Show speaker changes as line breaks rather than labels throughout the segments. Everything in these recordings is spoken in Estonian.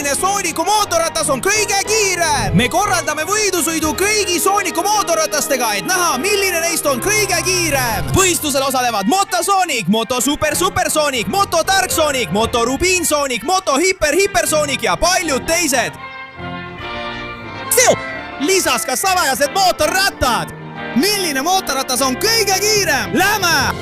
milline Sooniku mootorratas on kõige kiirem. Me korraldame võidusõidu kõigi Sooniku mootorratastega, et näha, milline neist on kõige kiirem. Võistlusel osalevad Moto Sonic, Moto Super Sonic, Moto Dark Sonic, Moto Rubin Sonic, Moto Hyper Sonic ja paljud teised. Lisas ka salajased mootorrattad. Milline mootorratas on kõige kiirem? Lähme!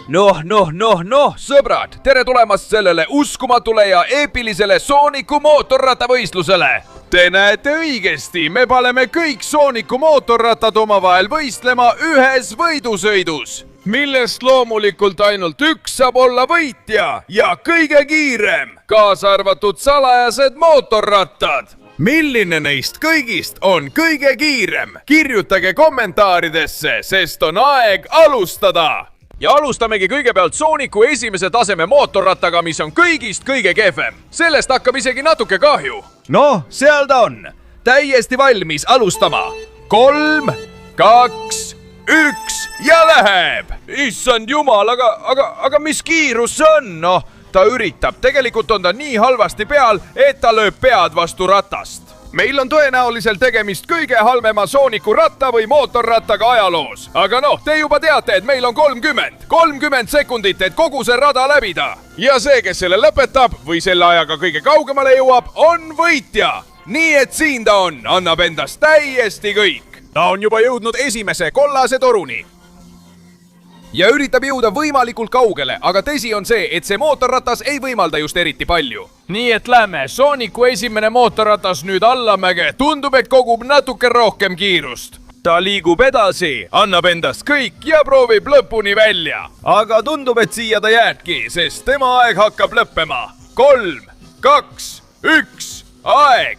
Noh, sõbrad, tere tulemast sellele uskumatule ja eepilisele Sooniku mootorrattavõistlusele. Te näete õigesti, me paneme kõik Sooniku mootorrattad omavahel võistlema ühes võidusõidus, millest loomulikult ainult üks saab olla võitja ja kõige kiirem, kaasa arvatud salajased mootorrattad. Milline neist kõigist on kõige kiirem? Kirjutage kommentaaridesse, sest on aeg alustada! Ja alustamegi kõigepealt Sooniku esimese taseme mootorrattaga, mis on kõigist kõige kehvem. Sellest hakkab isegi natuke kahju. Noh, seal ta on. Täiesti valmis alustama. 3, 2, 1 ja läheb. Issand jumal, aga mis kiirus see on? Noh, ta üritab. Tegelikult on ta nii halvasti peal, et ta lööb pead vastu ratast. Meil on tõenäoliselt tegemist kõige halvema Sooniku ratta või mootorrattaga ajaloos. Aga noh, te juba teate, et meil on 30 sekundit, et kogu see rada läbida. Ja see, kes selle lõpetab või selle ajaga kõige kaugemale jõuab, on võitja. Nii et siin ta on, annab endast täiesti kõik. Ta on juba jõudnud esimese kollase toruni. Ja üritab jõuda võimalikult kaugele, aga tõsi on see, et see mootorratas ei võimalda just eriti palju. Nii et lähme, Sooniku esimene mootorratas nüüd allamäge, tundub, et kogub natuke rohkem kiirust. Ta liigub edasi, annab endast kõik ja proovib lõpuni välja. Aga tundub, et siia ta jääbki, sest tema aeg hakkab lõppema. 3, 2, 1, aeg!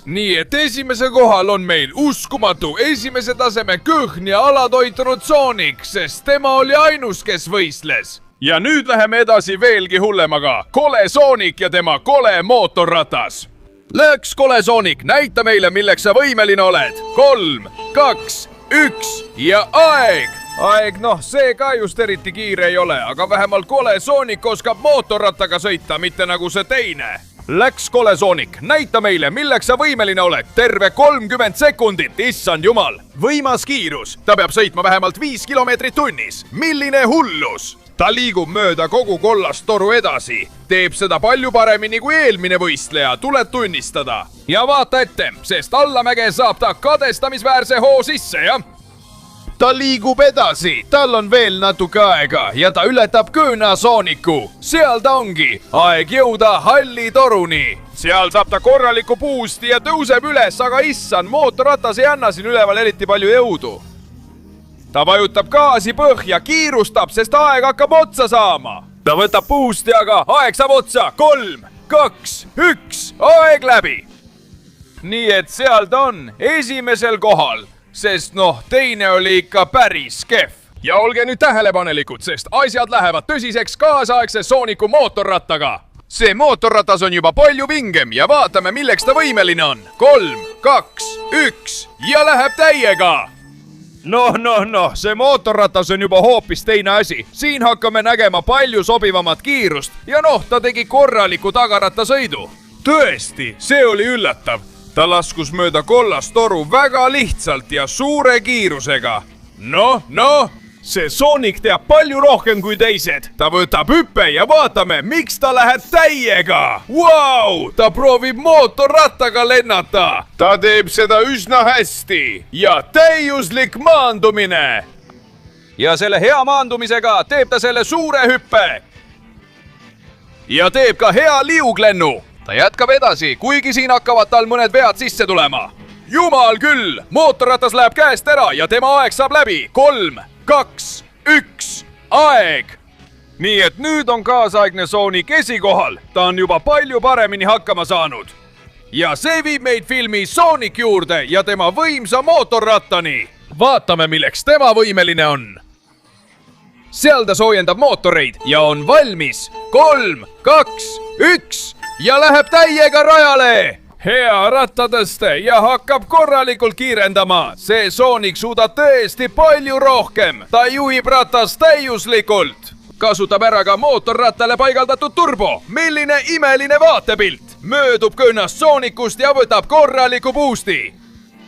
Nii et esimese kohal on meil uskumatu esimese taseme kõhn ja alatoitunud Sonic, sest tema oli ainus, kes võistles. Ja nüüd läheme edasi veelgi hullemaga. Kole Sonic ja tema kole mootorratas. Läks Kole Sonic, näita meile, milleks sa võimeline oled. 3, 2, 1 ja aeg! Aeg, noh, see ka just eriti kiire ei ole, aga vähemalt Kole Sonic oskab mootorrattaga sõita, mitte nagu see teine. Läks Kole Sonic, näita meile, milleks sa võimeline oled. Terve 30 sekundit, issand jumal. Võimas kiirus, ta peab sõitma vähemalt 5 kilomeetrit tunnis. Milline hullus! Ta liigub mööda kogu kollast toru edasi. Teeb seda palju paremini kui eelmine võistleja, tuleb tunnistada. Ja vaata ette, sest allamäge saab ta kadestamisväärse hoo sisse, jah? Ta liigub edasi, tal on veel natuke aega ja ta ületab Kööna Sooniku. Seal ta ongi, aeg jõuda halli toruni. Seal saab ta korraliku puusti ja tõuseb üles, aga issand, mootorratas ei anna siin üleval eriti palju jõudu. Ta vajutab gaasi põhja, kiirustab, sest aeg hakkab otsa saama. Ta võtab puusti, aga aeg saab otsa. 3, 2, 1, aeg läbi. Nii et seal ta on, esimesel kohal. Sest noh, teine oli ikka päris kehv. Ja olge nüüd tähelepanelikud, sest asjad lähevad tõsiseks kaasaegse Sooniku mootorrattaga. See mootorratas on juba palju vingem ja vaatame, milleks ta võimeline on. 3, 2, 1 ja läheb täiega. Noh, see mootorratas on juba hoopis teine asi. Siin hakkame nägema palju sobivamat kiirust ja noh, ta tegi korraliku tagarattasõidu. Tõesti, see oli üllatav. Ta laskus mööda kollast toru väga lihtsalt ja suure kiirusega. Noh, see Sonic teab palju rohkem kui teised. Ta võtab hüppe ja vaatame, miks ta läheb täiega. Vau, ta proovib mootorrattaga lennata. Ta teeb seda üsna hästi ja täiuslik maandumine. Ja selle hea maandumisega teeb ta selle suure hüppe. Ja teeb ka hea liuglennu. Ta jätkab edasi, kuigi siin hakkavad tal mõned vead sisse tulema. Jumal küll, mootorratas läheb käest ära ja tema aeg saab läbi. 3, 2, 1, aeg! Nii et nüüd on kaasaegne Sonic esikohal. Ta on juba palju paremini hakkama saanud. Ja see viib meid filmi Sonic juurde ja tema võimsa mootorrattani. Vaatame, milleks tema võimeline on. Seal ta soojendab mootoreid ja on valmis. 3, 2, 1 ja läheb täiega rajale. Hea rattatõste ja hakkab korralikult kiirendama. See Sonic suudab tõesti palju rohkem. Ta juhib ratast täiuslikult. kasutab ära ka mootorrattale paigaldatud turbo. Milline imeline vaatepilt! Möödub kõnnast Soonikust ja võtab korraliku boosti.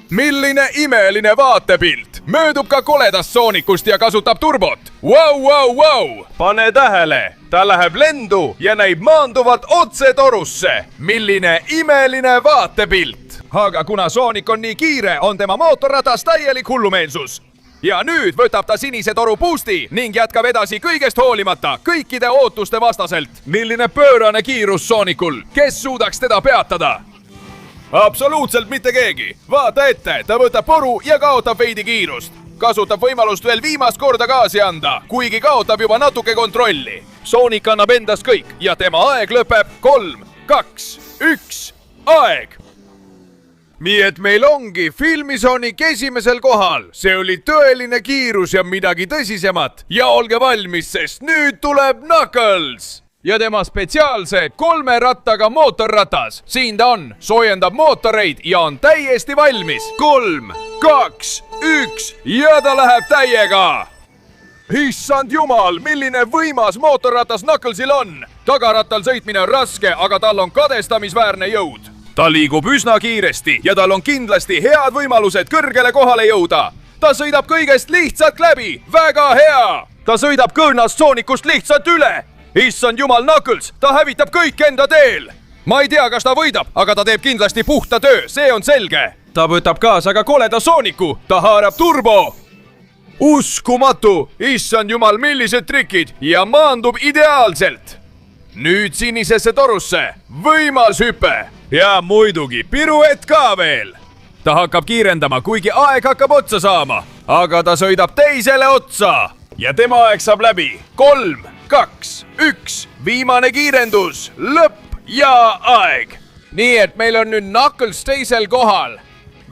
Milline imeline vaatepilt! Möödub ka koledast Soonikust ja kasutab turbot. Vau! Pane tähele! Ta läheb lendu ja näib maanduvat otse torusse. Milline imeline vaatepilt! Aga kuna Soonik on nii kiire, on tema mootorratas täielik hullumeelsus. Ja nüüd võtab ta sinise toru boosti ning jätkab edasi kõigest hoolimata, kõikide ootuste vastaselt. Milline pöörane kiirus Soonikul! Kes suudaks teda peatada? Absoluutselt mitte keegi. Vaata ette, ta võtab poru ja kaotab veidi kiirust. Kasutab võimalust veel viimast korda gaasi anda, kuigi kaotab juba natuke kontrolli. Soonik annab endast kõik ja tema aeg lõpeb 3, 2, 1, aeg! Nii et meil ongi filmisoonik esimesel kohal. See oli tõeline kiirus ja midagi tõsisemat. Ja olge valmis, sest nüüd tuleb Knuckles! Ja tema spetsiaalse 3 rattaga mootorratas. Siin ta on, soojendab mootoreid ja on täiesti valmis. 3, 2, 1 ja ta läheb täiega! Issand jumal, milline võimas mootorratas Knucklesil on! Tagarattal sõitmine on raske, aga tal on kadestamisväärne jõud. Ta liigub üsna kiiresti ja tal on kindlasti head võimalused kõrgele kohale jõuda. Ta sõidab kõigest lihtsalt läbi. Väga hea! Ta sõidab kõõnast Soonikust lihtsalt üle. Issand jumal, Knuckles, ta hävitab kõik enda teel. Ma ei tea, kas ta võidab, aga ta teeb kindlasti puhta töö, see on selge. Ta võtab kaasa ka koleda Sooniku. Ta haarab turbo. Uskumatu! Issand jumal, millised trikid ja maandub ideaalselt. Nüüd sinisesse torusse. Võimas hüpe. Ja muidugi piruett ka veel. Ta hakkab kiirendama, kuigi aeg hakkab otsa saama. Aga ta sõidab teisele otsa. Ja tema aeg saab läbi. 3, 2, 1. Viimane kiirendus. Lõpp ja aeg. Nii et meil on nüüd Knuckles teisel kohal.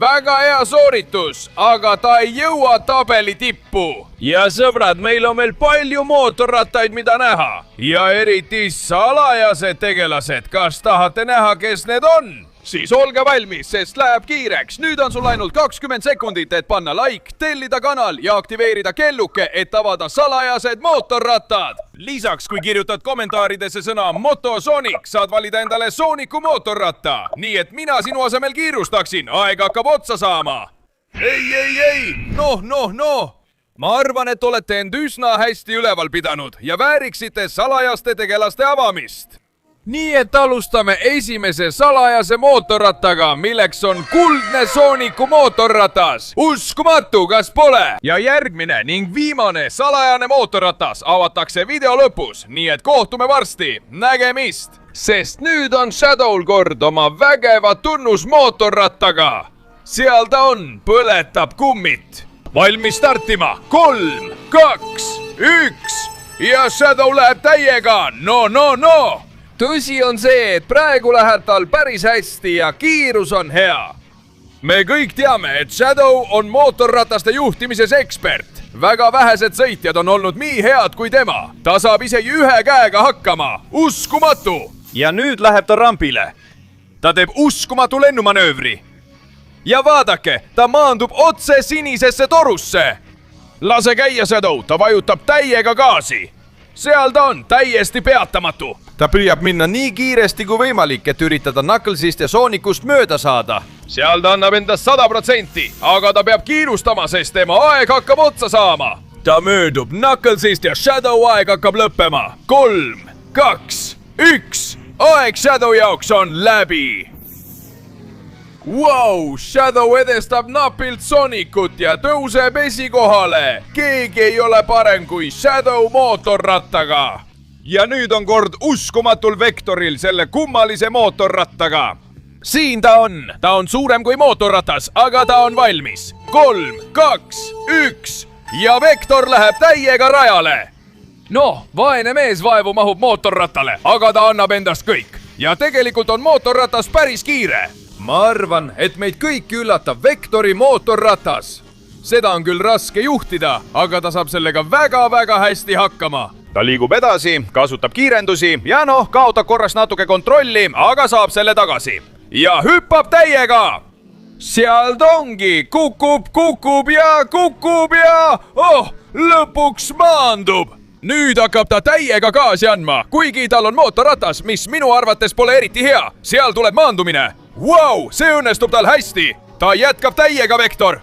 Väga hea sooritus, aga ta ei jõua tabeli tippu. Ja sõbrad, meil on veel palju mootorrattaid, mida näha. Ja eriti salajased tegelased. Kas tahate näha, kes need on? Siis olge valmis, sest läheb kiireks. Nüüd on sul ainult 20 sekundit, et panna like, tellida kanal ja aktiveerida kelluke, et avada salajased mootorrattad. Lisaks, kui kirjutad kommentaaridesse sõna Motosonic, saad valida endale Sooniku mootorratta. Nii et mina sinu asemel kiirustaksin, aeg hakkab otsa saama. Ei! Noh. Ma arvan, et olete end üsna hästi üleval pidanud ja vääriksite salajaste tegelaste avamist. Nii et alustame esimese salajase mootorrattaga, milleks on kuldne Sooniku mootorratas. Uskumatu, kas pole? Ja järgmine ning viimane salajane mootorratas avatakse video lõpus, nii et kohtume varsti. Nägemist! Sest nüüd on Shadow'l kord oma vägeva tunnusmootorrattaga. Seal ta on, põletab kummit. Valmis startima. 3, 2, 1 ja Shadow läheb täiega. No! Tõsi on see, et praegu läheb tal päris hästi ja kiirus on hea. Me kõik teame, et Shadow on mootorrataste juhtimises ekspert. Väga vähesed sõitjad on olnud nii head kui tema. Ta saab isegi ühe käega hakkama. Uskumatu! Ja nüüd läheb ta rampile. Ta teeb uskumatu lennumanöövri. Ja vaadake, ta maandub otse sinisesse torusse. Lase käia, Shadow, ta vajutab täiega gaasi. Seal ta on, täiesti peatamatu. Ta püüab minna nii kiiresti kui võimalik, et üritada Knucklesist ja Soonikust mööda saada. Seal ta annab endast 100%, aga ta peab kiirustama, sest tema aeg hakkab otsa saama. Ta möödub Knucklesist ja Shadow aeg hakkab lõppema. 3, 2, 1. Aeg Shadow jaoks on läbi. Wow, Shadow edestab napilt Soonikut ja tõuseb esikohale. Keegi ei ole parem kui Shadow mootorrattaga. Ja nüüd on kord uskumatul Vektoril selle kummalise mootorrattaga. Siin ta on suurem kui mootorratas, aga ta on valmis. 3, 2, 1 ja Vektor läheb täiega rajale. Noh, vaene mees vaevu mahub mootorrattale, aga ta annab endast kõik. Ja tegelikult on mootorratas päris kiire. Ma arvan, et meid kõiki üllatab Vektori mootorratas. Seda on küll raske juhtida, aga ta saab sellega väga hästi hakkama. Ta liigub edasi, kasutab kiirendusi ja kaotab korraks natuke kontrolli, aga saab selle tagasi. Ja hüppab täiega! Seal ta ongi, kukub ja lõpuks maandub. nüüd hakkab ta täiega gaasi andma, kuigi tal on mootorratas, mis minu arvates pole eriti hea. Seal tuleb maandumine. Vau, see õnnestub tal hästi. Ta jätkab täiega, Vektor.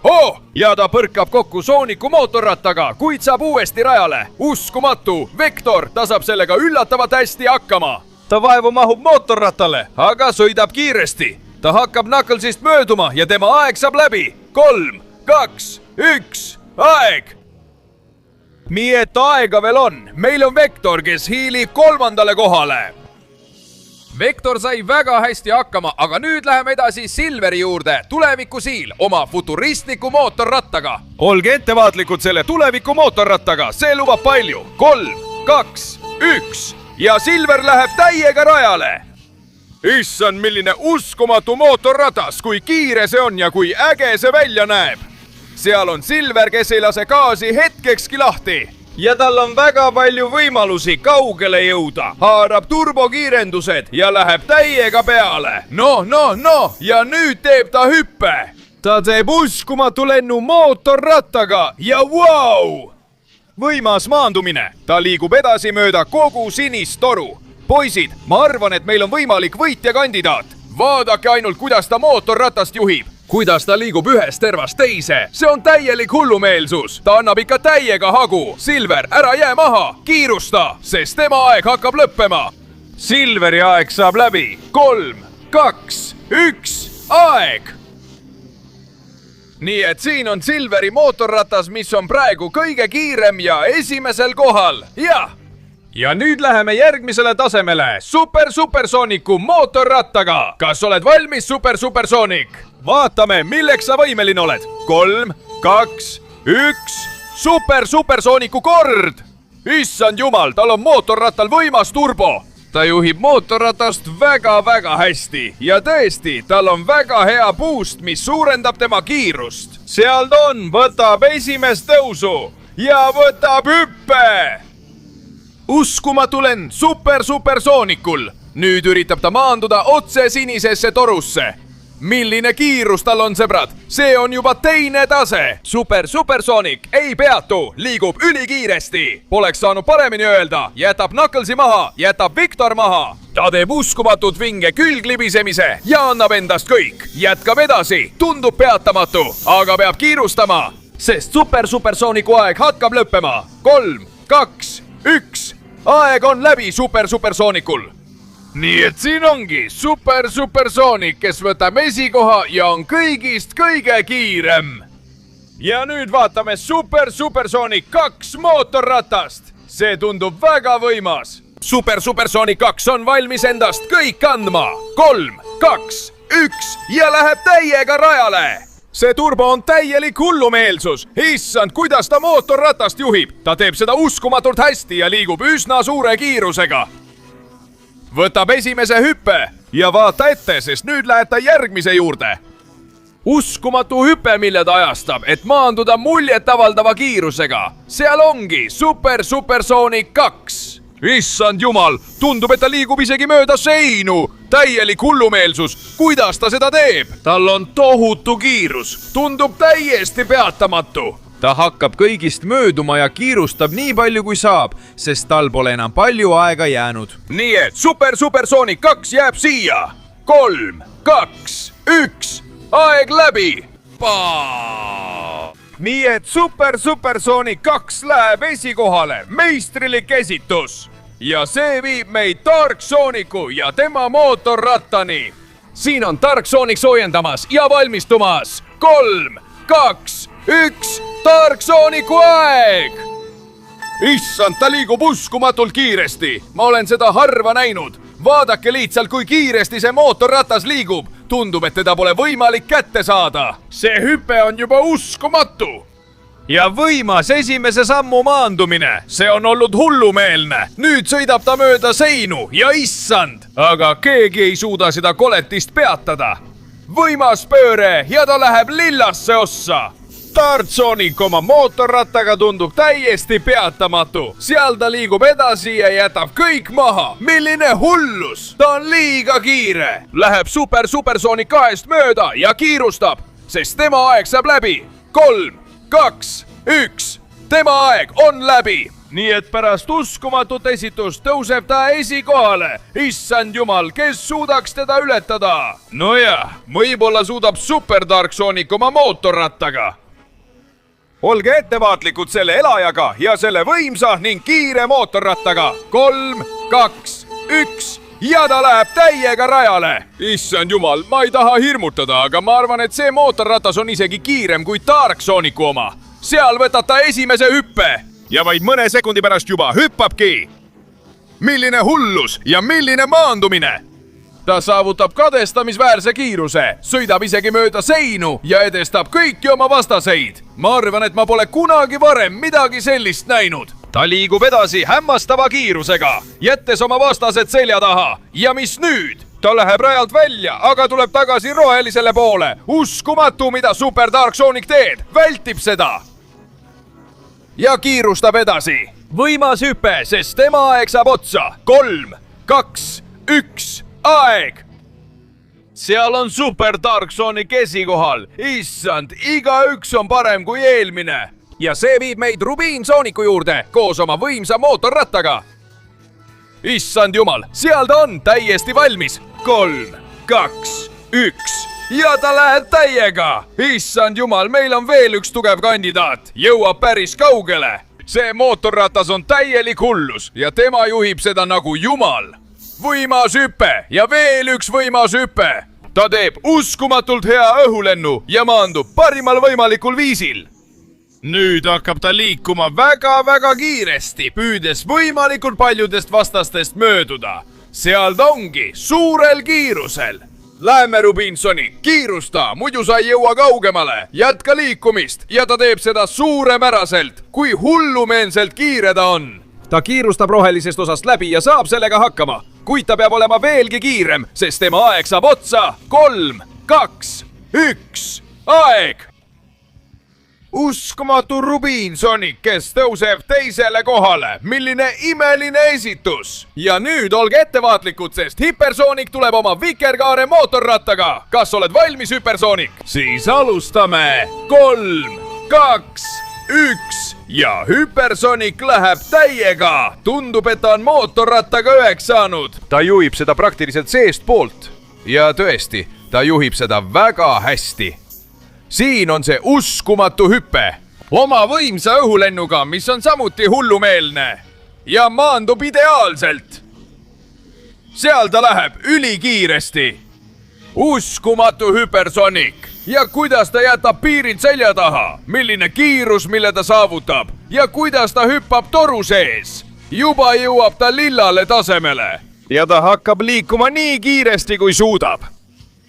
Ja ta põrkab kokku Sooniku mootorrattaga, kuid saab uuesti rajale. Uskumatu. Vektor, ta saab sellega üllatavalt hästi hakkama. Ta vaevu mahub mootorrattale, aga sõidab kiiresti. Ta hakkab Knucklesist mööduma ja tema aeg saab läbi. 3, 2, 1, aeg! Nii et aega veel on. Meil on Vektor, kes hiilib 3. kohale. Vektor sai väga hästi hakkama, aga nüüd läheme edasi Silveri juurde, tulevikusiil oma futuristliku mootorrattaga. Olge ettevaatlikud selle tuleviku mootorrattaga, see lubab palju. 3, 2, 1 ja Silver läheb täiega rajale. Issand, milline uskumatu mootorratas, kui kiire see on ja kui äge see välja näeb. Seal on Silver, kes ei lase gaasi hetkekski lahti. Ja tal on väga palju võimalusi kaugele jõuda. Haarab turbokiirendused ja läheb täiega peale. No, ja nüüd teeb ta hüppe. Ta teeb uskumatu lennu mootorrattaga ja vau! Võimas maandumine. Ta liigub edasi mööda kogu sinist toru. Poisid, ma arvan, et meil on võimalik võitjakandidaat. Vaadake ainult, kuidas ta mootorratast juhib. Kuidas ta liigub ühest tervast teise. See on täielik hullumeelsus. Ta annab ikka täiega hagu. Silver, ära jää maha. Kiirusta, sest tema aeg hakkab lõppema. Silveri aeg saab läbi. 3, 2, 1, aeg! Nii et siin on Silveri mootorratas, mis on praegu kõige kiirem ja esimesel kohal. Jah! Ja nüüd läheme järgmisele tasemele, Supersooniku mootorrattaga. Kas oled valmis, Supersoonik? Vaatame, milleks sa võimeline oled. 3, 2, 1, Supersooniku kord! Issand jumal, tal on mootorrattal võimas turbo. Ta juhib mootorratast väga hästi ja tõesti, tal on väga hea boost, mis suurendab tema kiirust. Seal ta on, võtab esimest tõusu ja võtab hüppe. Uskumatu lend Supersoonikul. Nüüd üritab ta maanduda otse sinisesse torusse. Milline kiirus tal on, sõbrad? See on juba teine tase. Supersoonik ei peatu, liigub ülikiiresti. Poleks saanud paremini öelda. Jätab Knucklesi maha, jätab Vektor maha. Ta teeb uskumatut vinge külglibisemise ja annab endast kõik. Jätkab edasi, tundub peatamatu, aga peab kiirustama, sest Supersooniku aeg hakkab lõppema. 3, 2, 1, aeg on läbi Supersoonikul. Nii et siin ongi Supersoonik, kes võtab esikoha ja on kõigist kõige kiirem. Ja nüüd vaatame Supersoonik 2 mootorratast. See tundub väga võimas. Supersoonik 2 on valmis endast kõik andma. 3, 2, 1 ja läheb täiega rajale. See turbo on täielik hullumeelsus. Issand, kuidas ta mootorratast juhib. Ta teeb seda uskumatult hästi ja liigub üsna suure kiirusega. Võtab esimese hüppe ja vaata ette, sest nüüd läheb ta järgmise juurde. Uskumatu hüpe, mille ta ajastab, et maanduda muljetavaldava kiirusega. Seal ongi Supersoonik 2. Issand jumal, tundub, et ta liigub isegi mööda seinu. Täielik hullumeelsus. Kuidas ta seda teeb? Tal on tohutu kiirus. Tundub täiesti peatamatu. Ta hakkab kõigist mööduma ja kiirustab nii palju kui saab, sest tal pole enam palju aega jäänud. Nii et Supersoonik 2 jääb siia. 3, 2, 1, aeg läbi. Nii et Supersoonik 2 läheb esikohale. Meistrilik esitus. Ja see viib meid Sooniku ja tema mootorrattani. Siin on Soonik soojendamas ja valmistumas. 3, 2, 1, Sooniku aeg! Issand, ta liigub uskumatult kiiresti. Ma olen seda harva näinud. Vaadake lihtsalt, kui kiiresti see mootorratas liigub. Tundub, et teda pole võimalik kätte saada. See hüpe on juba uskumatu. Ja võimas esimese sammu maandumine. See on olnud hullumeelne. Nüüd sõidab ta mööda seinu ja issand. Aga keegi ei suuda seda koletist peatada. Võimas pööre ja ta läheb lillasse ossa. Soonik oma mootorrattaga tundub täiesti peatamatu. Seal ta liigub edasi ja jätab kõik maha. Milline hullus! Ta on liiga kiire. Läheb Supersoonik 2 mööda ja kiirustab, sest tema aeg saab läbi. 3, 2, 1. Tema aeg on läbi. nii et pärast uskumatut esitust tõuseb ta esikohale. Issand jumal, kes suudaks teda ületada? Nojah, võib-olla suudab supertark Sonic oma mootorrattaga. Olge ettevaatlikud selle elajaga ja selle võimsa ning kiire mootorrattaga. 3, 2, 1 ja ta läheb täiega rajale. Issand jumal, ma ei taha hirmutada, aga ma arvan, et see mootorratas on isegi kiirem kui Dark Sonicu oma. Seal võtab ta esimese hüppe. Ja vaid mõne sekundi pärast juba hüppabki. Milline hullus ja milline maandumine! Ta saavutab kadestamisväärse kiiruse, sõidab isegi mööda seinu ja edestab kõiki oma vastaseid. Ma arvan, et ma pole kunagi varem midagi sellist näinud. Ta liigub edasi hämmastava kiirusega, jättes oma vastased selja taha. Ja mis nüüd? Ta läheb rajalt välja, aga tuleb tagasi rohelisele poole. Uskumatu, mida Super Dark Sonic teed. Vältib seda. Ja kiirustab edasi. Võimas hüpe, sest tema aeg saab otsa. 3, 2, 1, aeg! Seal on Super Dark Sonic esikohal. Issand, igaüks on parem kui eelmine. Ja see viib meid Rubiin Sonicu juurde koos oma võimsa mootorrattaga. Issand jumal, seal ta on täiesti valmis. 3, 2, 1 ja ta läheb täiega. Issand jumal, meil on veel üks tugev kandidaat. Jõuab päris kaugele. See mootorratas on täielik hullus ja tema juhib seda nagu jumal. Võimas hüpe ja veel üks võimas hüpe. Ta teeb uskumatult hea õhulennu ja maandub parimal võimalikul viisil. Nüüd hakkab ta liikuma väga-väga kiiresti, püüdes võimalikult paljudest vastastest mööduda. Seal ta ongi, suurel kiirusel. Läheme, Rubiin Sonic, kiirusta, muidu sa ei jõua kaugemale. Jätka liikumist ja ta teeb seda suurepäraselt, kui hullumeelselt kiire ta on. Ta kiirustab rohelisest osast läbi ja saab sellega hakkama, kuid ta peab olema veelgi kiirem, sest tema aeg saab otsa. 3, 2, 1, aeg! Uskumatu Rubiin Sonic, kes tõuseb teisele kohale. Milline imeline esitus! Ja nüüd olge ettevaatlikud, sest Hypersonic tuleb oma vikerkaare mootorrattaga. Kas oled valmis, Hypersonic? Siis alustame. 3, 2, 1 ja Hypersonic läheb täiega. Tundub, et ta on mootorrattaga üheks saanud. Ta juhib seda praktiliselt seestpoolt. Ja tõesti, ta juhib seda väga hästi. Siin on see uskumatu hüpe. Oma võimsa õhulennuga, mis on samuti hullumeelne. Ja maandub ideaalselt. Seal ta läheb ülikiiresti. Uskumatu Hypersonic. Ja kuidas ta jätab piirid selja taha. Milline kiirus, mille ta saavutab. Ja kuidas ta hüppab toru sees. Juba jõuab ta lillale tasemele. Ja ta hakkab liikuma nii kiiresti, kui suudab.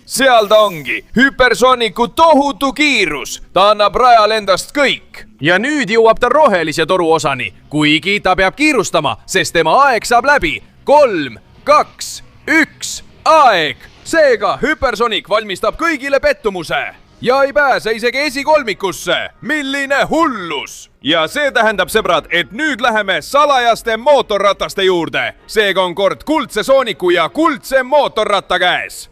Seal ta ongi, Hypersonicu tohutu kiirus. Ta annab rajal endast kõik. Ja nüüd jõuab ta rohelise toru osani, kuigi ta peab kiirustama, sest tema aeg saab läbi. 3, 2, 1, aeg! Seega Hypersonic valmistab kõigile pettumuse. Ja ei pääse isegi esikolmikusse. Milline hullus! Ja see tähendab, sõbrad, et nüüd läheme salajaste mootorrataste juurde. Seega on kord kuldse Sonicu ja kuldse mootorratta käes.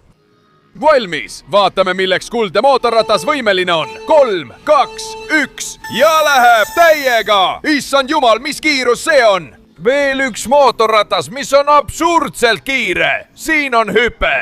Valmis, vaatame, milleks kuldne mootorratas võimeline on. 3, 2, 1 ja läheb täiega. Issand jumal, mis kiirus see on? Veel üks mootorratas, mis on absurdselt kiire. Siin on hüpe.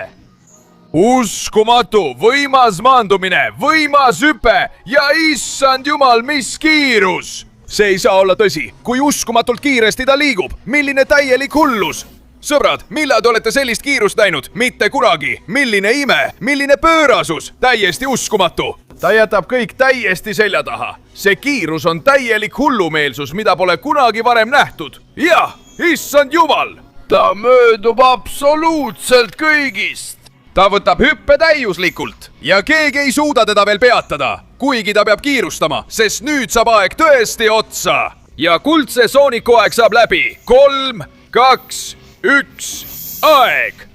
Uskumatu, võimas maandumine, võimas hüpe ja issand jumal, mis kiirus. See ei saa olla tõsi, kui uskumatult kiiresti ta liigub. Milline täielik hullus. Sõbrad, millal te olete sellist kiirust näinud? Mitte kunagi. Milline ime, milline pöörasus. Täiesti uskumatu. Ta jätab kõik täiesti selja taha. See kiirus on täielik hullumeelsus, mida pole kunagi varem nähtud. Jah, issand jumal. Ta möödub absoluutselt kõigist. Ta võtab hüppe täiuslikult ja keegi ei suuda teda veel peatada, kuigi ta peab kiirustama, sest nüüd saab aeg tõesti otsa. Ja kuldse Sonicu aeg saab läbi. 3, 2, 1, aeg!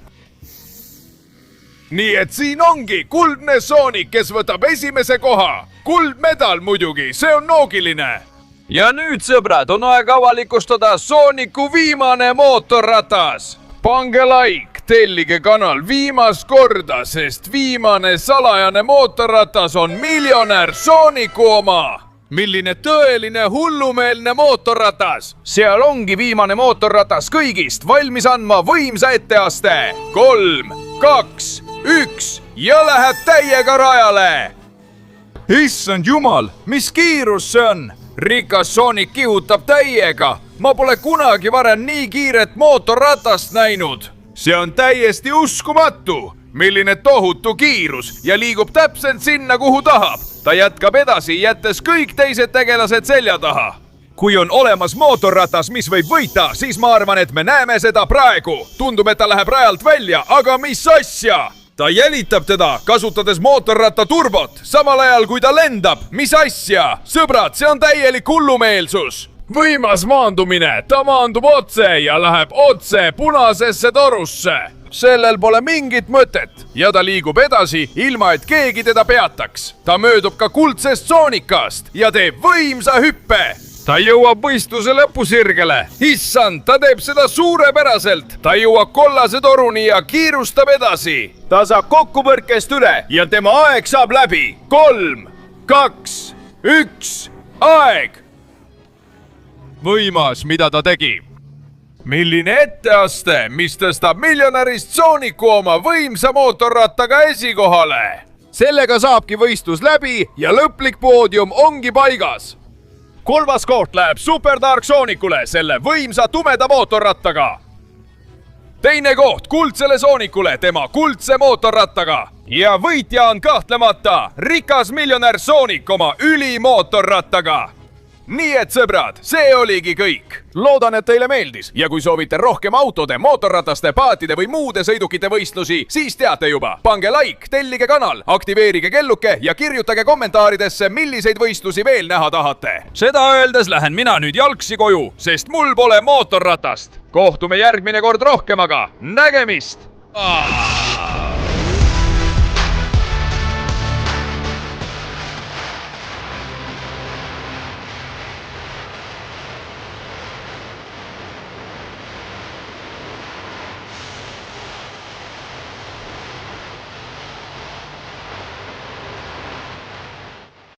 Nii et siin ongi kuldne Sonic, kes võtab esimese koha. Kuldmedal muidugi, see on loogiline. Ja nüüd, sõbrad, on aeg avalikustada Sonicu viimane mootorratas. Pange like, tellige kanal viimast korda, sest viimane salajane mootorratas on miljonär Sonicu oma. milline tõeline hullumeelne mootorratas. seal ongi viimane mootorratas kõigist valmis andma võimsa etteaste. 3, 2, 1 ja läheb täiega rajale. issand jumal, mis kiirus see on? rikas Sonic kihutab täiega. ma pole kunagi varem nii kiiret mootorratast näinud. see on täiesti uskumatu. milline tohutu kiirus ja liigub täpselt sinna, kuhu tahab. ta jätkab edasi, jättes kõik teised tegelased selja taha. kui on olemas mootorratas, mis võib võita, siis ma arvan, et me näeme seda praegu. tundub, et ta läheb rajalt välja, aga mis asja? ta jälitab teda, kasutades mootorratta turbot, samal ajal kui ta lendab. mis asja? sõbrad, see on täielik hullumeelsus. võimas maandumine, ta maandub otse ja läheb otse punasesse torusse. sellel pole mingit mõtet ja ta liigub edasi, ilma et keegi teda peataks. ta möödub ka kuldsest Sonicast ja teeb võimsa hüppe. ta jõuab võistluse lõpusirgele. issand, ta teeb seda suurepäraselt. ta jõuab kollase toruni ja kiirustab edasi. ta saab kokkupõrkest üle ja tema aeg saab läbi. 3, 2, 1, aeg. võimas, mida ta tegi. milline etteaste, mis tõstab miljonärist Sooniku oma võimsa mootorrattaga esikohale. sellega saabki võistlus läbi ja lõplik poodium ongi paigas. 3. koht läheb Super Dark Soonikule selle võimsa tumeda mootorrattaga. 2. koht kuldsele Soonikule tema kuldse mootorrattaga. ja võitja on kahtlemata rikas miljonär Sonic oma ülimootorrattaga. nii et sõbrad, see oligi kõik. loodan, et teile meeldis ja kui soovite rohkem autode, mootorrataste, paatide või muude sõidukite võistlusi, siis teate juba. pange like, tellige kanal, aktiveerige kelluke ja kirjutage kommentaaridesse, milliseid võistlusi veel näha tahate. seda öeldes lähen mina nüüd jalgsi koju, sest mul pole mootorratast. kohtume järgmine kord rohkemaga. nägemist!